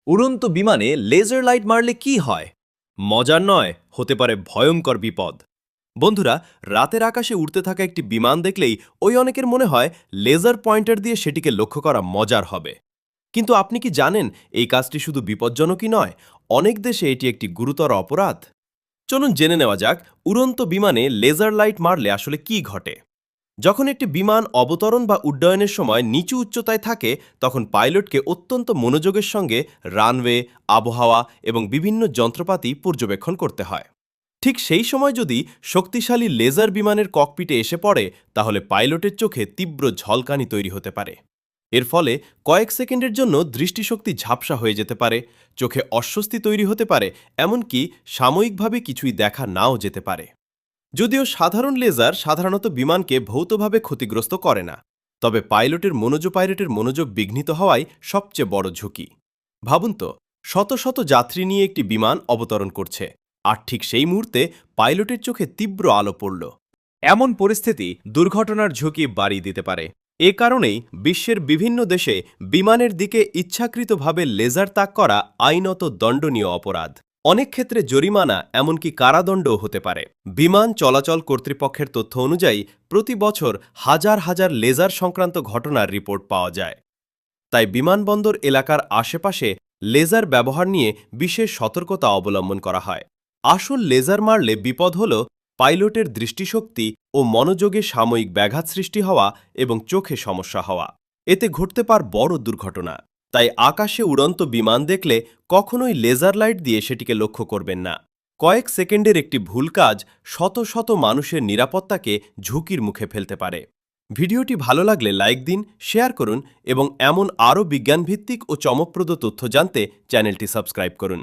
উড়ন্ত বিমানে laser light মারলে কি হয়? মজার নয়, হতে পারে ভয়ঙ্কর বিপদ। বন্ধুরা, রাতের আকাশে উড়তে থাকা একটি বিমান দেখলেই অনেকের মনে হয় লেজার পয়েন্টার দিয়ে সেটিকে লক্ষ্য করা মজার হবে। কিন্তু আপনি কি জানেন এই কাজটি শুধু বিপজ্জনকই নয়, অনেক দেশে এটি একটি গুরুতর অপরাধ। চলুন জেনে নেওয়া যাক উড়ন্ত বিমানে লেজার লাইট মারলে আসলে কি ঘটে। যখন একটি বিমান অবতরণ বা উড্ডয়নের সময় নিচু উচ্চতায় থাকে, তখন পাইলটকে অত্যন্ত মনোযোগের সঙ্গে রানওয়ে, আবহাওয়া এবং বিভিন্ন যন্ত্রপাতি পর্যবেক্ষণ করতে হয়। ঠিক সেই সময় যদি শক্তিশালী লেজার বিমানের ককপিটে এসে পড়ে, তাহলে পাইলটের চোখে তীব্র ঝলকানি তৈরি হতে পারে। এর ফলে কয়েক সেকেন্ডের জন্য দৃষ্টিশক্তি ঝাপসা হয়ে যেতে পারে, চোখে অস্বস্তি তৈরি হতে পারে, এমনকি সাময়িকভাবে কিছুই দেখা নাও যেতে পারে। যদিও সাধারণ লেজার সাধারণত বিমানকে ভৌতভাবে ক্ষতিগ্রস্ত করে না, তবে পাইলটের মনোযোগ বিঘ্নিত হওয়াই সবচেয়ে বড় ঝুঁকি। ভাবুন তো, শত শত যাত্রী নিয়ে একটি বিমান অবতরণ করছে, আর ঠিক সেই মুহূর্তে পাইলটের চোখে তীব্র আলো পড়ল। এমন পরিস্থিতি দুর্ঘটনার ঝুঁকি বাড়িয়ে দিতে পারে। এ কারণেই বিশ্বের বিভিন্ন দেশে বিমানের দিকে ইচ্ছাকৃতভাবে লেজার তাক করা আইনত দণ্ডনীয় অপরাধ। অনেক ক্ষেত্রে জরিমানা, এমনকি কারাদণ্ডও হতে পারে। বিমান চলাচল কর্তৃপক্ষের তথ্য অনুযায়ী প্রতি বছর হাজার হাজার লেজার সংক্রান্ত ঘটনার রিপোর্ট পাওয়া যায়। তাই বিমানবন্দর এলাকার আশেপাশে লেজার ব্যবহার নিয়ে বিশেষ সতর্কতা অবলম্বন করা হয়। আসল লেজার মারলে বিপদ হল পাইলটের দৃষ্টিশক্তি ও মনোযোগে সাময়িক ব্যাঘাত সৃষ্টি হওয়া এবং চোখে সমস্যা হওয়া। এতে ঘটতে পারে বড় দুর্ঘটনা। তাই আকাশে উড়ন্ত বিমান দেখলে কখনোই লেজার লাইট দিয়ে সেটিকে লক্ষ্য করবেন না। কয়েক সেকেন্ডের একটি ভুল কাজ শত শত মানুষের নিরাপত্তাকে ঝুঁকির মুখে ফেলতে পারে। ভিডিওটি ভালো লাগলে লাইক দিন, শেয়ার করুন এবং এমন আরও বিজ্ঞানভিত্তিক ও চমকপ্রদ তথ্য জানতে চ্যানেলটি সাবস্ক্রাইব করুন।